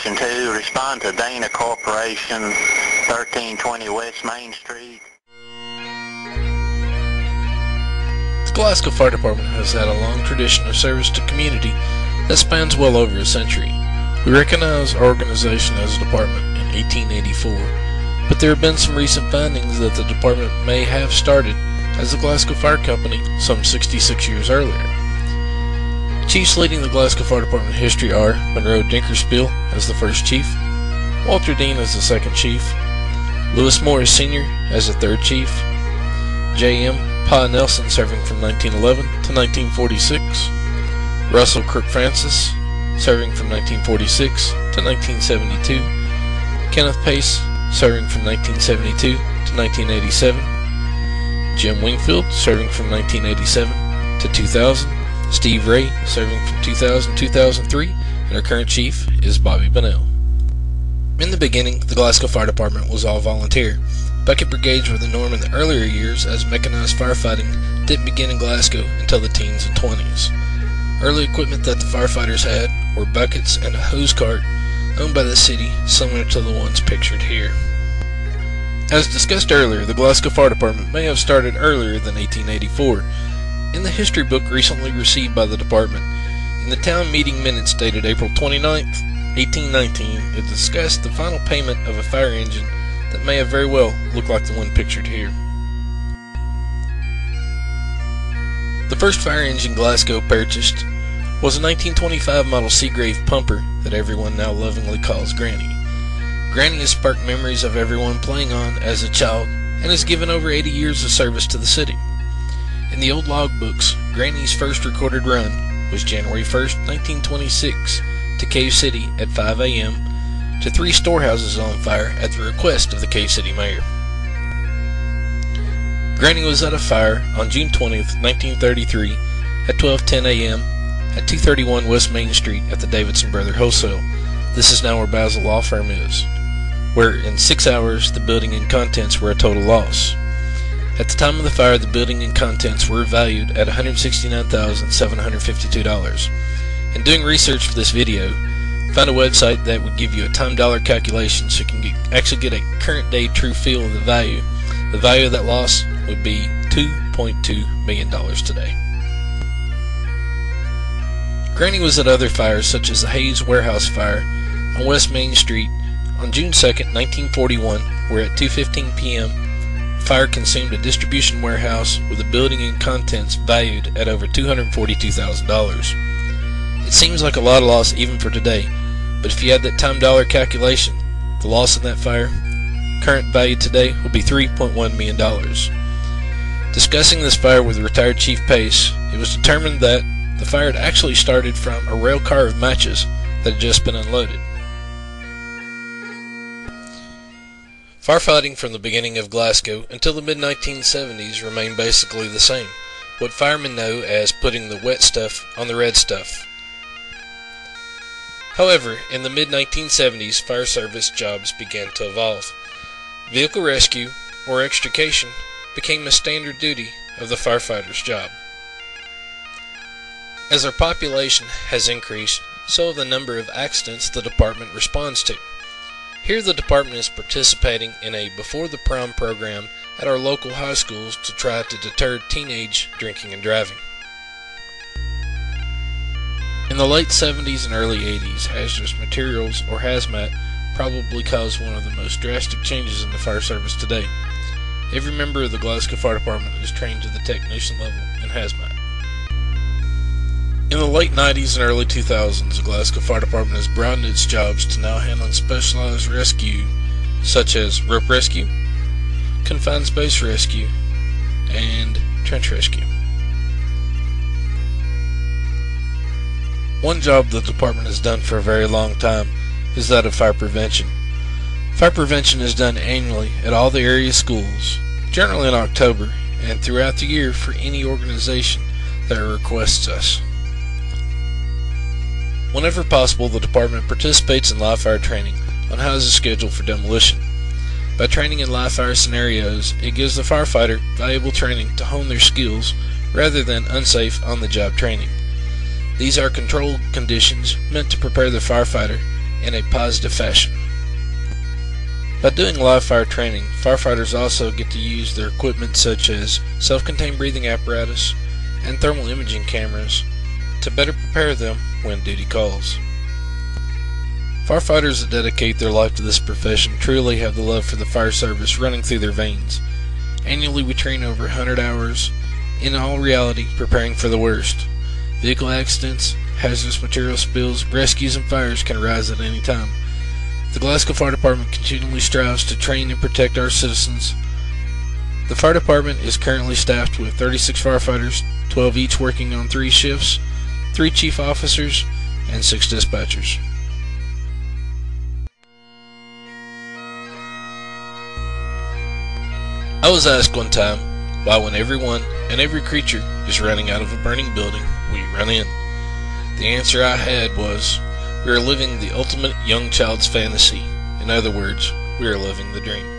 Station 2, respond to Dana Corporation, 1320 West Main Street. The Glasgow Fire Department has had a long tradition of service to community that spans well over a century. We recognize our organization as a department in 1884, but there have been some recent findings that the department may have started as the Glasgow Fire Company some 66 years earlier. Chiefs leading the Glasgow Fire Department history are Monroe Dinkerspiel as the first chief, Walter Dean as the second chief, Lewis Morris Sr. as the third chief, J.M. Pa Nelson serving from 1911 to 1946, Russell Kirk Francis serving from 1946 to 1972, Kenneth Pace serving from 1972 to 1987, Jim Wingfield serving from 1987 to 2000, Steve Ray serving from 2000 to 2003, and our current chief is Bobby Bunnell. In the beginning, the Glasgow Fire Department was all volunteer. Bucket brigades were the norm in the earlier years, as mechanized firefighting didn't begin in Glasgow until the teens and 20s. Early equipment that the firefighters had were buckets and a hose cart owned by the city, similar to the ones pictured here. As discussed earlier, the Glasgow Fire Department may have started earlier than 1884. In the history book recently received by the department, in the town meeting minutes dated April 29, 1819, it discussed the final payment of a fire engine that may have very well looked like the one pictured here. The first fire engine Glasgow purchased was a 1925 model Seagrave pumper that everyone now lovingly calls Granny. Granny has sparked memories of everyone playing on as a child and has given over 80 years of service to the city. In the old log books, Granny's first recorded run was January 1st, 1926 to Cave City at 5 a.m. to 3 storehouses on fire at the request of the Cave City mayor. Granny was at a fire on June 20th, 1933 at 12:10 a.m. at 231 West Main Street at the Davidson Brother Wholesale. This is now where Basil Law Firm is, where in 6 hours the building and contents were a total loss. At the time of the fire, the building and contents were valued at $169,752. In doing research for this video, found a website that would give you a time dollar calculation so you can actually get a current day true feel of the value. The value of that loss would be $2.2 million today. Granny was at other fires such as the Hayes Warehouse Fire on West Main Street on June 2nd, 1941, where at 2:15 p.m. fire consumed a distribution warehouse with a building and contents valued at over $242,000. It seems like a lot of loss even for today, but if you add that time dollar calculation, the loss in that fire, current value today, will be $3.1 million. Discussing this fire with retired Chief Pace, it was determined that the fire had actually started from a rail car of matches that had just been unloaded. Firefighting from the beginning of Glasgow until the mid-1970s remained basically the same, what firemen know as putting the wet stuff on the red stuff. However, in the mid-1970s, fire service jobs began to evolve. Vehicle rescue, or extrication, became a standard duty of the firefighter's job. As our population has increased, so have the number of accidents the department responds to. Here the department is participating in a Before the Prom program at our local high schools to try to deter teenage drinking and driving. In the late 70s and early 80s, hazardous materials, or hazmat, probably caused one of the most drastic changes in the fire service today. Every member of the Glasgow Fire Department is trained to the technician level in hazmat. In the late 90s and early 2000s, the Glasgow Fire Department has broadened its jobs to now handling specialized rescue such as rope rescue, confined space rescue, and trench rescue. One job the department has done for a very long time is that of fire prevention. Fire prevention is done annually at all the area schools, generally in October, and throughout the year for any organization that requests us. Whenever possible, the department participates in live fire training on how is the schedule for demolition. By training in live fire scenarios, it gives the firefighter valuable training to hone their skills rather than unsafe on-the-job training. These are controlled conditions meant to prepare the firefighter in a positive fashion. By doing live fire training, firefighters also get to use their equipment such as self-contained breathing apparatus and thermal imaging cameras to better prepare them when duty calls. Firefighters that dedicate their life to this profession truly have the love for the fire service running through their veins. Annually we train over 100 hours, in all reality preparing for the worst. Vehicle accidents, hazardous material spills, rescues, and fires can arise at any time. The Glasgow Fire Department continually strives to train and protect our citizens. The fire department is currently staffed with 36 firefighters, 12 each working on 3 shifts, 3 chief officers, and 6 dispatchers. I was asked one time why when everyone and every creature is running out of a burning building, we run in. The answer I had was, we are living the ultimate young child's fantasy. In other words, we are living the dream.